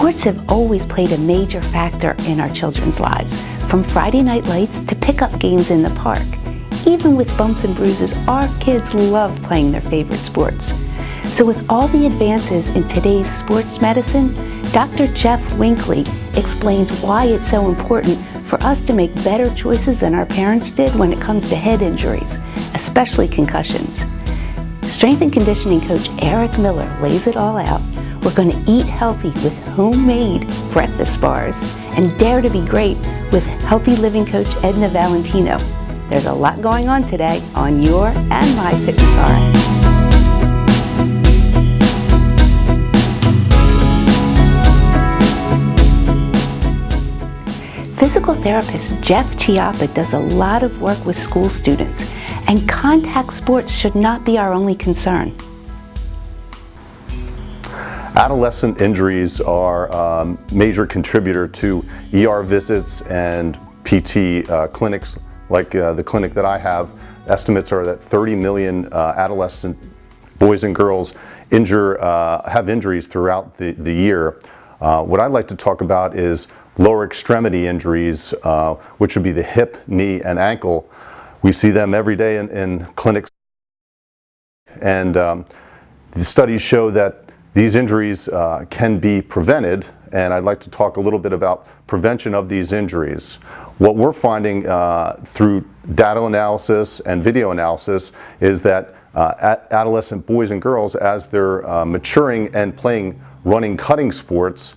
Sports have always played a major factor in our children's lives, from Friday night lights to pickup games in the park. Even with bumps and bruises, our kids love playing their favorite sports. So with all the advances in today's sports medicine, Dr. Jeff Winkley explains why it's so important for us to make better choices than our parents did when it comes to head injuries, especially concussions. Strength and conditioning coach Eric Miller lays it all out. We're going to eat healthy with homemade breakfast bars and dare to be great with healthy living coach Edna Valentino. There's a lot going on today on your and Myfitness RX. Physical therapist Jeff Chiappa does a lot of work with school students, and contact sports should not be our only concern. Adolescent injuries are a major contributor to ER visits and PT clinics like the clinic that I have. Estimates are that 30 million adolescent boys and girls have injuries throughout the year. What I'd like to talk about is lower extremity injuries, which would be the hip, knee, and ankle. We see them every day in clinics, and the studies show that these injuries can be prevented, and I'd like to talk a little bit about prevention of these injuries. What we're finding through data analysis and video analysis is that adolescent boys and girls, as they're maturing and playing running, cutting sports,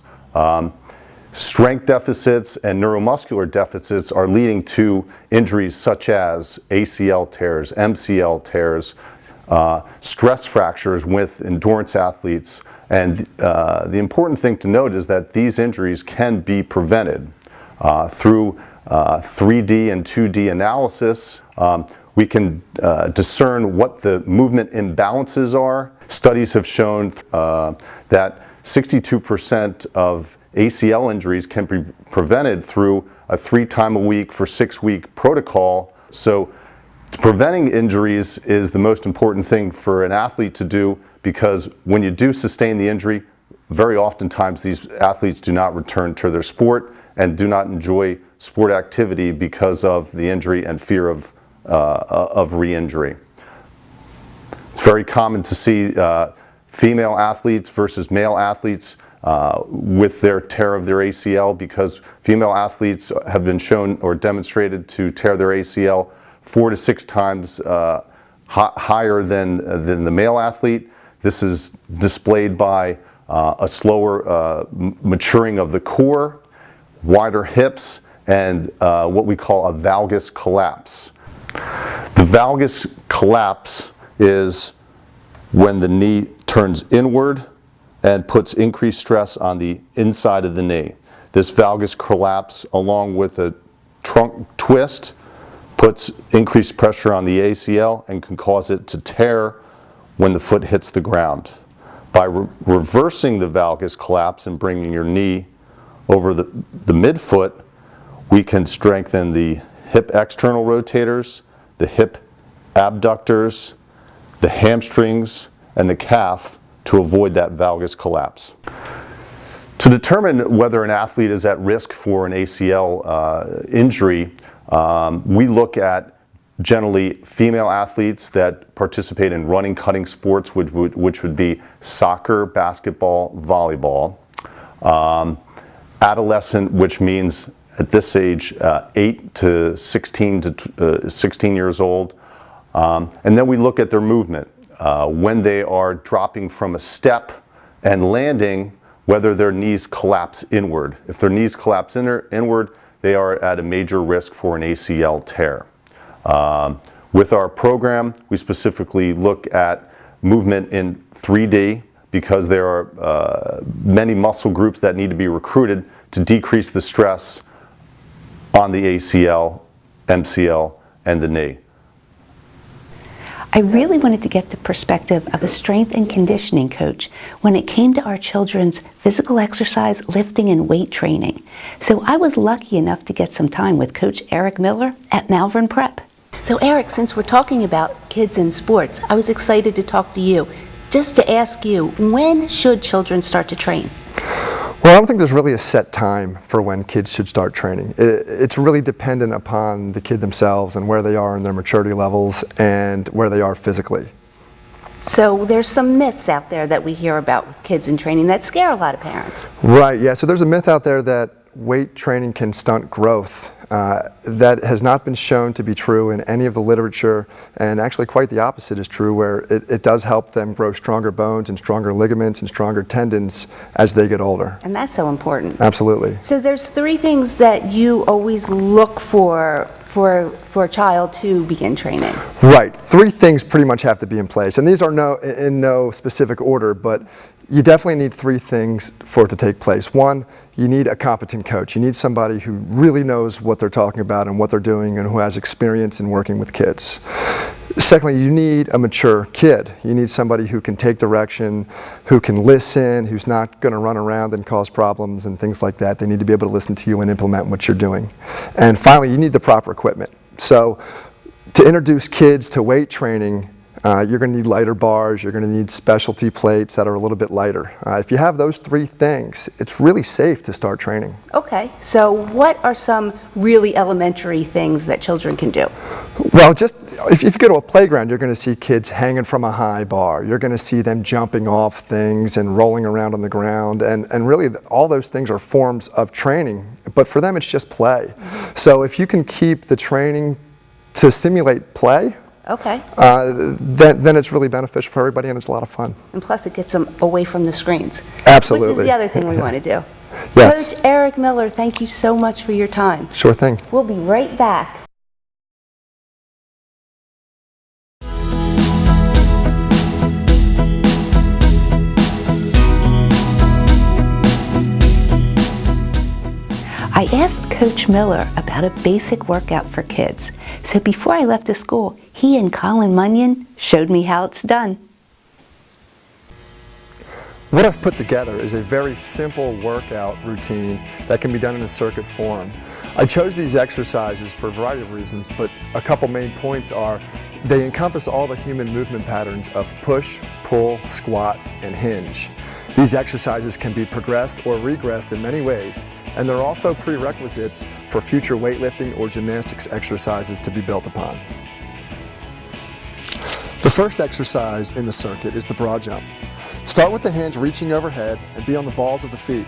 strength deficits and neuromuscular deficits are leading to injuries such as ACL tears, MCL tears, stress fractures with endurance athletes. And the important thing to note is that these injuries can be prevented through 3D and 2D analysis. We can discern what the movement imbalances are. Studies have shown that 62% of ACL injuries can be prevented through a 3-time-a-week for 6-week protocol. So preventing injuries is the most important thing for an athlete to do, because when you do sustain the injury, very oftentimes these athletes do not return to their sport and do not enjoy sport activity because of the injury and fear of re-injury. It's very common to see female athletes versus male athletes with their tear of their ACL, because female athletes have been shown or demonstrated to tear their ACL 4 to 6 times higher than the male athlete. This is displayed by a slower maturing of the core, wider hips, and what we call a valgus collapse. The valgus collapse is when the knee turns inward and puts increased stress on the inside of the knee. This valgus collapse, along with a trunk twist, puts increased pressure on the ACL and can cause it to tear when the foot hits the ground. By reversing the valgus collapse and bringing your knee over the midfoot, we can strengthen the hip external rotators, the hip abductors, the hamstrings, and the calf to avoid that valgus collapse. To determine whether an athlete is at risk for an ACL injury, we look at generally female athletes that participate in running, cutting sports, which would be soccer, basketball, volleyball. Adolescent, which means at this age 8 to 16 years old. And then we look at their movement. When they are dropping from a step and landing, whether their knees collapse inward. If their knees collapse inward, they are at a major risk for an ACL tear. With our program, we specifically look at movement in 3D, because there are many muscle groups that need to be recruited to decrease the stress on the ACL, MCL, and the knee. I really wanted to get the perspective of a strength and conditioning coach when it came to our children's physical exercise, lifting, and weight training. So I was lucky enough to get some time with Coach Eric Miller at Malvern Prep. So Eric, since we're talking about kids in sports, I was excited to talk to you, just to ask you, when should children start to train? Well, I don't think there's really a set time for when kids should start training. It's really dependent upon the kid themselves and where they are in their maturity levels and where they are physically. So there's some myths out there that we hear about with kids in training that scare a lot of parents. Right, yeah. So there's a myth out there that weight training can stunt growth. That has not been shown to be true in any of the literature, and actually quite the opposite is true, where it does help them grow stronger bones and stronger ligaments and stronger tendons as they get older. And that's so important. Absolutely. So there's 3 things that you always look for a child to begin training. Right. 3 things pretty much have to be in place, and these are in no specific order, but you definitely need 3 things for it to take place. 1, you need a competent coach. You need somebody who really knows what they're talking about and what they're doing and who has experience in working with kids. Secondly, you need a mature kid. You need somebody who can take direction, who can listen, who's not going to run around and cause problems and things like that. They need to be able to listen to you and implement what you're doing. And finally, you need the proper equipment. So to introduce kids to weight training, you're going to need lighter bars, you're going to need specialty plates that are a little bit lighter. If you have those 3 things, it's really safe to start training. Okay, so what are some really elementary things that children can do? Well, just if you go to a playground, you're going to see kids hanging from a high bar. You're going to see them jumping off things and rolling around on the ground. And really, all those things are forms of training. But for them, it's just play. So if you can keep the training to simulate play, okay, then it's really beneficial for everybody and it's a lot of fun. and plus it gets them away from the screens. Absolutely. Which is the other thing we want to do. Yes. Coach Eric Miller, thank you so much for your time. Sure thing. We'll be right back. I asked Coach Miller about a basic workout for kids. So before I left the school, he and Colin Munyon showed me how it's done. What I've put together is a very simple workout routine that can be done in a circuit form. I chose these exercises for a variety of reasons, but a couple main points are they encompass all the human movement patterns of push, pull, squat, and hinge. These exercises can be progressed or regressed in many ways, and they're also prerequisites for future weightlifting or gymnastics exercises to be built upon. The first exercise in the circuit is the broad jump. Start with the hands reaching overhead and be on the balls of the feet.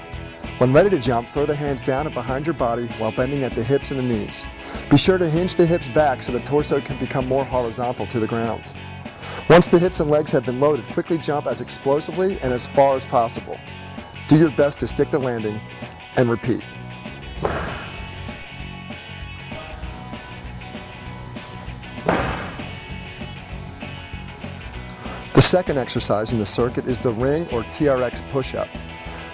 When ready to jump, throw the hands down and behind your body while bending at the hips and the knees. Be sure to hinge the hips back so the torso can become more horizontal to the ground. Once the hips and legs have been loaded, quickly jump as explosively and as far as possible. Do your best to stick the landing and repeat. The second exercise in the circuit is the ring or TRX push-up.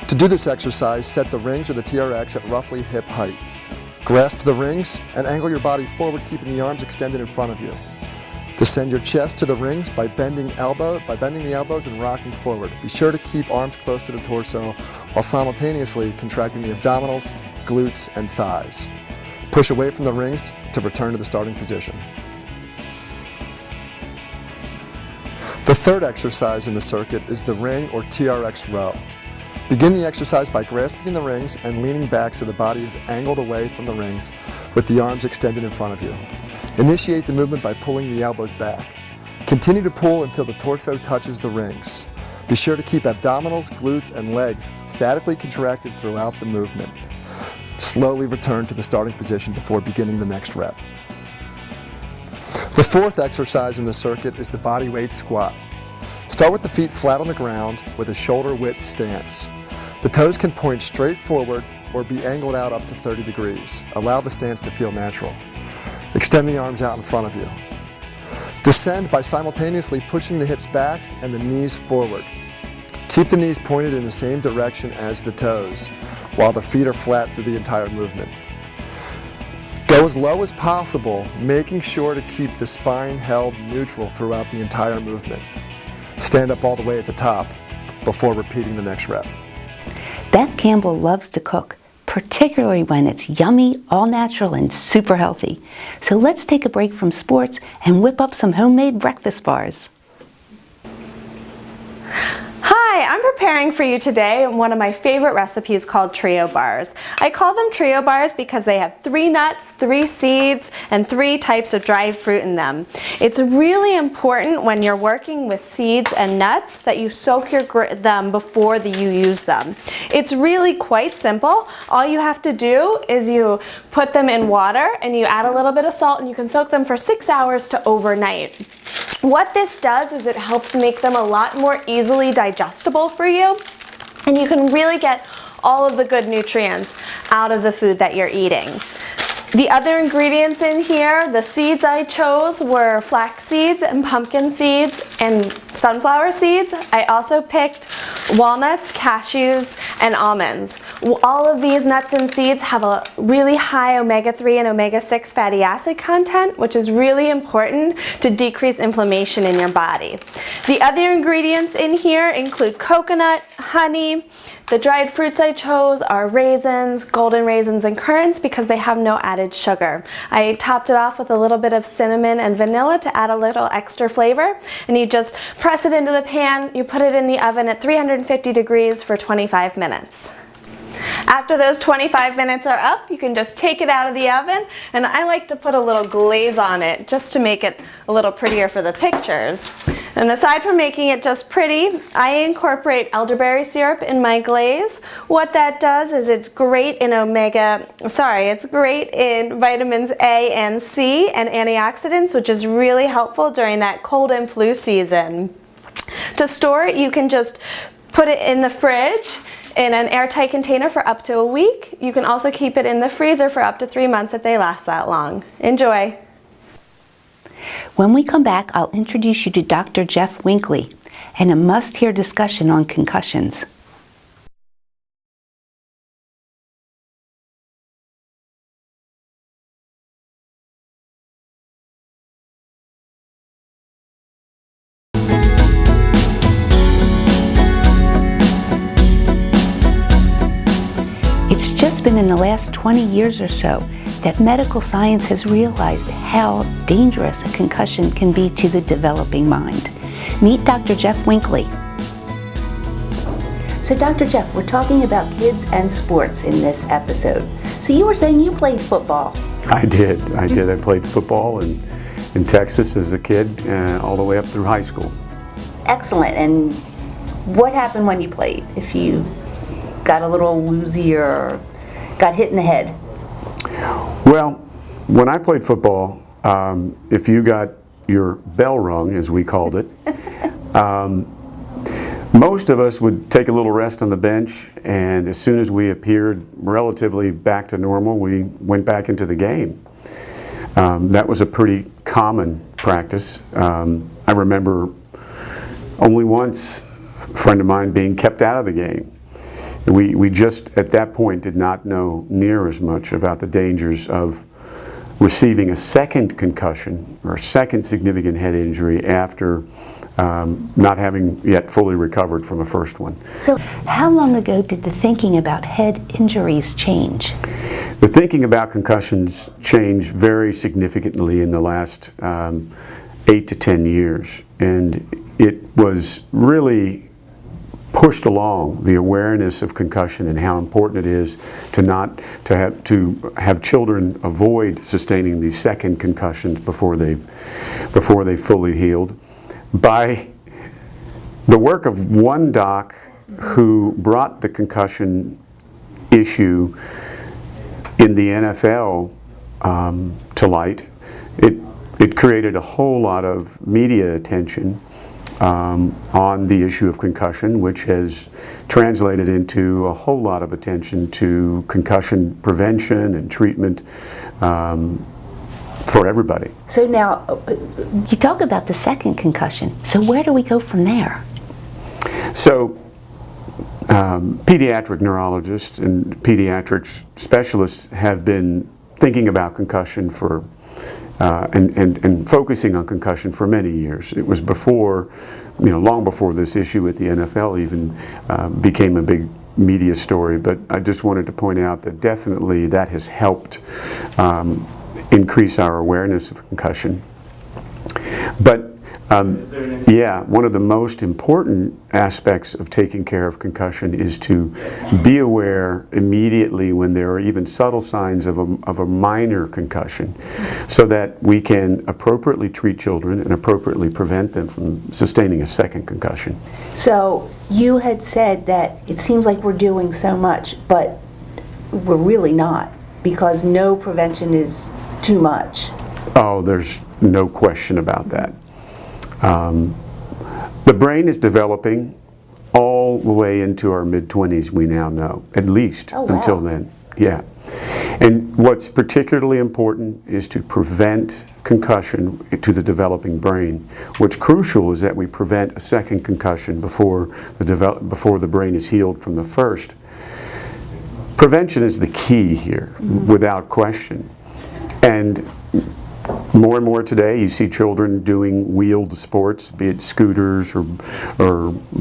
To do this exercise, set the rings or the TRX at roughly hip height. Grasp the rings and angle your body forward, keeping the arms extended in front of you. Descend your chest to the rings by bending the elbows and rocking forward. Be sure to keep arms close to the torso while simultaneously contracting the abdominals, glutes, and thighs. Push away from the rings to return to the starting position. The third exercise in the circuit is the ring or TRX row. Begin the exercise by grasping the rings and leaning back so the body is angled away from the rings with the arms extended in front of you. Initiate the movement by pulling the elbows back. Continue to pull until the torso touches the rings. Be sure to keep abdominals, glutes, and legs statically contracted throughout the movement. Slowly return to the starting position before beginning the next rep. The fourth exercise in the circuit is the body weight squat. Start with the feet flat on the ground with a shoulder width stance. The toes can point straight forward or be angled out up to 30 degrees. Allow the stance to feel natural. Extend the arms out in front of you. Descend by simultaneously pushing the hips back and the knees forward. Keep the knees pointed in the same direction as the toes, while the feet are flat through the entire movement. Go as low as possible, making sure to keep the spine held neutral throughout the entire movement. Stand up all the way at the top before repeating the next rep. Beth Campbell loves to cook, particularly when it's yummy, all natural, and super healthy. So let's take a break from sports and whip up some homemade breakfast bars. Hi, Hi, I'm preparing for you today one of my favorite recipes called trio bars. I call them trio bars because they have 3 nuts, 3 seeds, and 3 types of dried fruit in them. It's really important when you're working with seeds and nuts that you soak them before you use them. It's really quite simple. All you have to do is you put them in water and you add a little bit of salt, and you can soak them for 6 hours to overnight. What this does is it helps make them a lot more easily digestible for you, and you can really get all of the good nutrients out of the food that you're eating. The other ingredients in here, the seeds I chose were flax seeds and pumpkin seeds and sunflower seeds. I also picked walnuts, cashews, and almonds. All of these nuts and seeds have a really high omega-3 and omega-6 fatty acid content, which is really important to decrease inflammation in your body. The other ingredients in here include coconut, honey. The dried fruits I chose are raisins, golden raisins, and currants because they have no added sugar. I topped it off with a little bit of cinnamon and vanilla to add a little extra flavor, and you just press it into the pan. You put it in the oven at 350 degrees for 25 minutes. After those 25 minutes are up, you can just take it out of the oven, and I like to put a little glaze on it just to make it a little prettier for the pictures. And aside from making it just pretty, I incorporate elderberry syrup in my glaze. What that does is it's great in vitamins A and C and antioxidants, which is really helpful during that cold and flu season. To store it, you can just put it in the fridge in an airtight container for up to a week. You can also keep it in the freezer for up to 3 months if they last that long. Enjoy! When we come back, I'll introduce you to Dr. Jeff Winkley and a must-hear discussion on concussions. It's just been in the last 20 years or so that medical science has realized how dangerous a concussion can be to the developing mind. Meet Dr. Jeff Winkley. So Dr. Jeff, we're talking about kids and sports in this episode. So you were saying you played football. I did. I played football in Texas as a kid, all the way up through high school. Excellent. And what happened when you played? If you got a little woozy or got hit in the head? Well, when I played football, if you got your bell rung, as we called it, most of us would take a little rest on the bench, and as soon as we appeared relatively back to normal, we went back into the game. That was a pretty common practice. I remember only once a friend of mine being kept out of the game. We just, at that point, did not know near as much about the dangers of receiving a second concussion or a second significant head injury after not having yet fully recovered from a first one. So how long ago did the thinking about head injuries change? The thinking about concussions changed very significantly in the last 8 to 10 years, and it was really pushed along the awareness of concussion and how important it is to have children avoid sustaining these second concussions before they've fully healed, by the work of one doc who brought the concussion issue in the NFL to light. It created a whole lot of media attention on the issue of concussion, which has translated into a whole lot of attention to concussion prevention and treatment for everybody. So now, you talk about the second concussion. So where do we go from there? So, pediatric neurologists and pediatric specialists have been thinking about concussion for and focusing on concussion for many years. It was before, long before this issue with the NFL even became a big media story, but I just wanted to point out that definitely that has helped increase our awareness of concussion. But Yeah, one of the most important aspects of taking care of concussion is to be aware immediately when there are even subtle signs of a minor concussion, so that we can appropriately treat children and appropriately prevent them from sustaining a second concussion. So you had said that it seems like we're doing so much, but we're really not, because no prevention is too much. Oh, there's no question about that. The brain is developing all the way into our mid-20s, we now know, at least until then. Yeah. And what's particularly important is to prevent concussion to the developing brain. What's crucial is that we prevent a second concussion before the brain is healed from the first. Prevention is the key here, without question. And more and more today, you see children doing wheeled sports, be it scooters or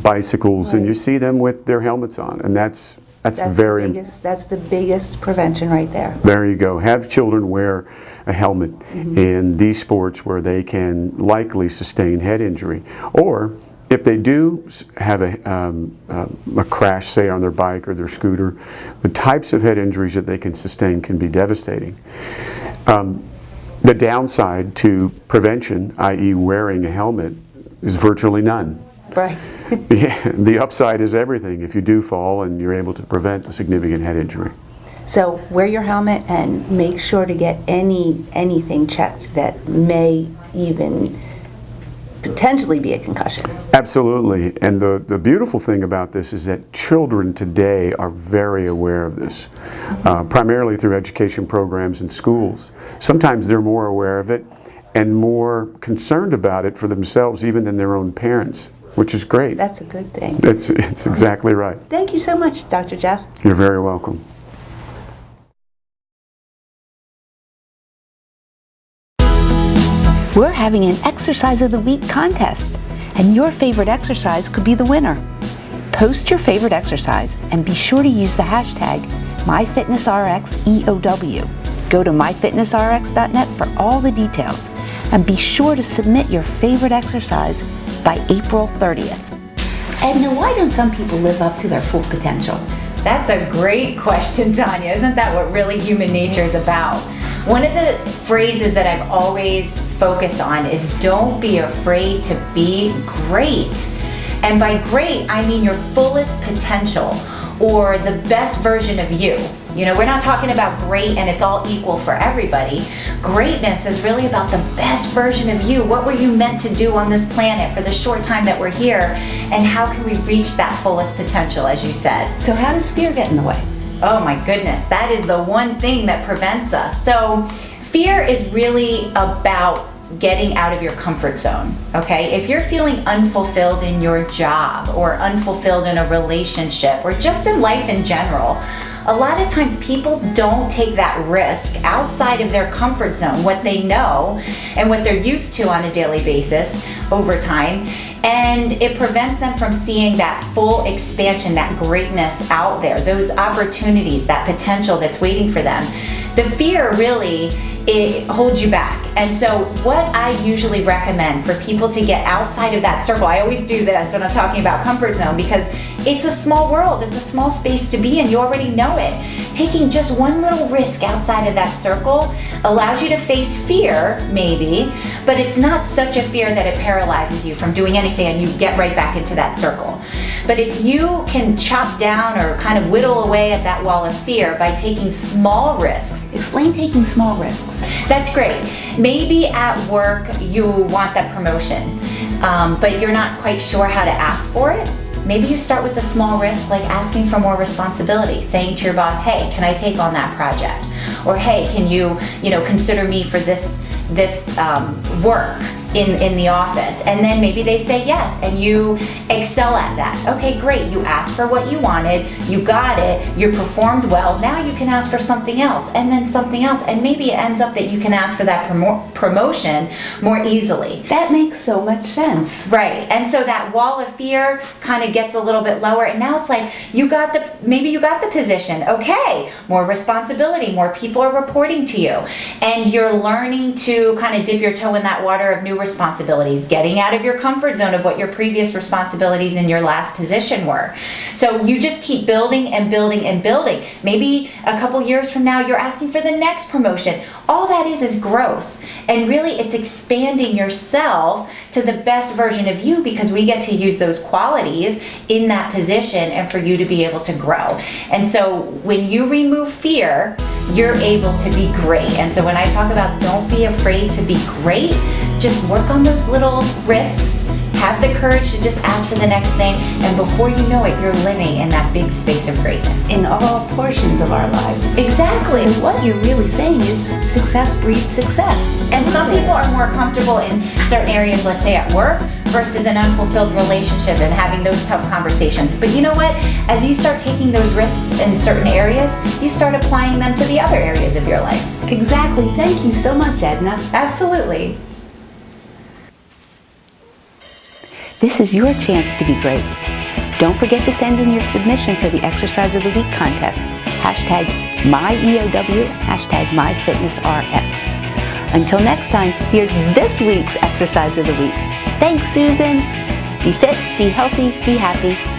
bicycles, and you see them with their helmets on, and that's very important. That's the biggest prevention right there. There you go. Have children wear a helmet in these sports where they can likely sustain head injury, or if they do have a crash, say on their bike or their scooter, the types of head injuries that they can sustain can be devastating. The downside to prevention, i.e. wearing a helmet, is virtually none. Right. Yeah, the upside is everything if you do fall and you're able to prevent a significant head injury. So wear your helmet and make sure to get anything checked that may even potentially be a concussion. Absolutely, and the beautiful thing about this is that children today are very aware of this, primarily through education programs in schools. Sometimes they're more aware of it and more concerned about it for themselves even than their own parents, which is great. That's a good thing. It's exactly right. Thank you so much, Dr. Jeff. You're very welcome. We're having an Exercise of the Week contest, and your favorite exercise could be the winner. Post your favorite exercise and be sure to use the hashtag MyFitnessRXEOW. Go to myfitnessrx.net for all the details, and be sure to submit your favorite exercise by April 30th. Edna, why don't some people live up to their full potential? That's a great question, Tanya. Isn't that what really human nature is about? One of the phrases that I've always focused on is don't be afraid to be great. And by great, I mean your fullest potential, or the best version of you. You know, we're not talking about great and it's all equal for everybody. Greatness is really about the best version of you. What were you meant to do on this planet for the short time that we're here? And how can we reach that fullest potential, as you said? So how does fear get in the way? Oh my goodness, that is the one thing that prevents us. So fear is really about getting out of your comfort zone, okay? If you're feeling unfulfilled in your job or unfulfilled in a relationship or just in life in general, a lot of times people don't take that risk outside of their comfort zone, what they know and what they're used to on a daily basis over time, and it prevents them from seeing that full expansion, that greatness out there, those opportunities, that potential that's waiting for them. The fear really, it holds you back. And so what I usually recommend for people to get outside of that circle, I always do this when I'm talking about comfort zone, because it's a small world, it's a small space to be in, you already know it. Taking just one little risk outside of that circle allows you to face fear, maybe, but it's not such a fear that it paralyzes you from doing anything and you get right back into that circle. But if you can chop down or kind of whittle away at that wall of fear by taking small risks. Explain taking small risks. That's great. Maybe at work you want that promotion, but you're not quite sure how to ask for it. Maybe you start with a small risk, like asking for more responsibility, saying to your boss, hey, can I take on that project? Or hey, can you consider me for this work in the office? And then maybe they say yes, and you excel at that. Okay, great, you asked for what you wanted, you got it, you performed well, now you can ask for something else, and then something else, and maybe it ends up that you can ask for that promotion more easily. That makes so much sense. Right, and so that wall of fear kind of gets a little bit lower, and now it's like, maybe you got the position, okay, more responsibility, more people are reporting to you, and you're learning to kind of dip your toe in that water of new responsibilities, getting out of your comfort zone of what your previous responsibilities in your last position were. So you just keep building and building and building. Maybe a couple years from now, you're asking for the next promotion. All that is growth. And really, it's expanding yourself to the best version of you, because we get to use those qualities in that position and for you to be able to grow. And so when you remove fear, you're able to be great. And so when I talk about don't be afraid to be great, just work on those little risks, have the courage to just ask for the next thing, and before you know it, you're living in that big space of greatness. In all portions of our lives. Exactly. So what you're really saying is success breeds success. And some people are more comfortable in certain areas, let's say at work, versus an unfulfilled relationship and having those tough conversations. But you know what? As you start taking those risks in certain areas, you start applying them to the other areas of your life. Exactly. Thank you so much, Edna. Absolutely. This is your chance to be great. Don't forget to send in your submission for the Exercise of the Week contest. Hashtag MyEOW, hashtag MyFitnessRX. Until next time, here's this week's Exercise of the Week. Thanks, Susan. Be fit, be healthy, be happy.